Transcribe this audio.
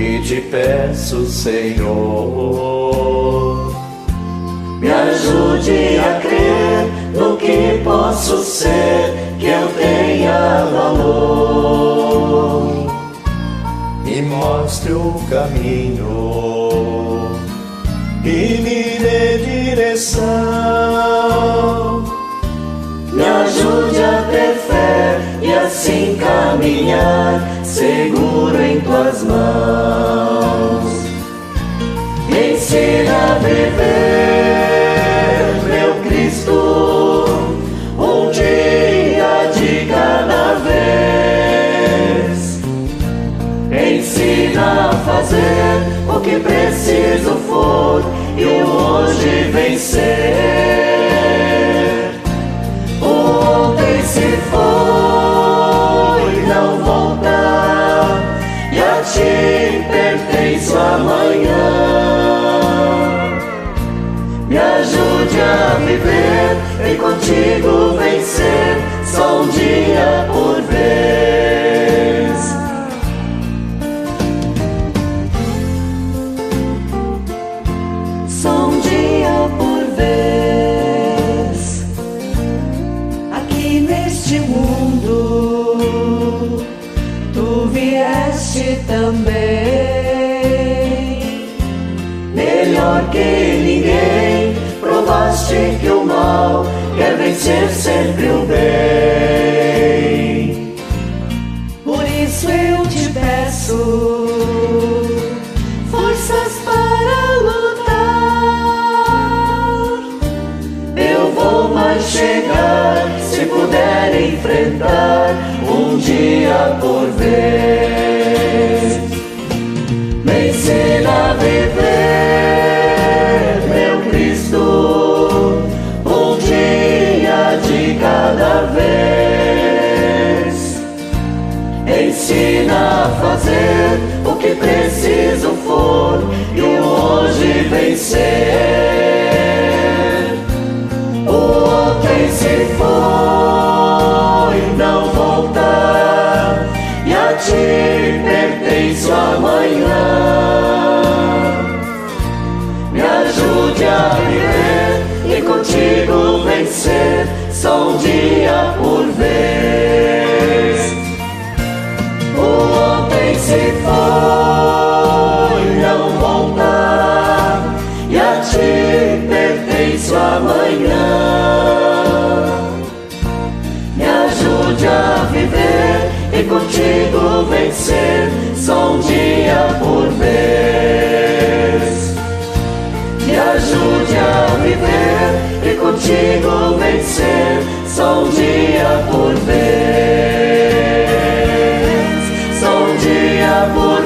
e te peço, Senhor, me ajude a crer no que posso ser, que eu tenha valor. Me mostre o caminho e me dê direção. Me ajude a ter fé e assim caminhar seguro em tuas mãos. Me ensina a viver, meu Cristo, um dia de cada vez. Ensina a fazer o que preciso for e o hoje vencer. O ontem se foi, não voltar, e a ti pertence o amanhã. Me ajude a viver e contigo vencer, só um dia por vez. Só um dia por vez. Aqui neste mundo tu vieste também. Melhor que ninguém, provaste que o mal quer vencer sempre o bem. Por isso eu te peço forças para lutar. Eu vou mais chegar, se puder enfrentar, um dia por vez. Me ensina a viver, meu Cristo, um dia de cada vez. Ensina a fazer o que preciso for e o hoje vencer. O ontem se foi, não voltar, e a ti pertence o amanhã. Me ajude a viver e contigo vencer, só um dia por vez. O ontem se foi, não voltar, e a ti pertence o amanhã. Me ajude a viver e contigo vencer, só um dia por vez. Me ajude a viver e contigo vencer, só um dia por vez. Só um dia por vez.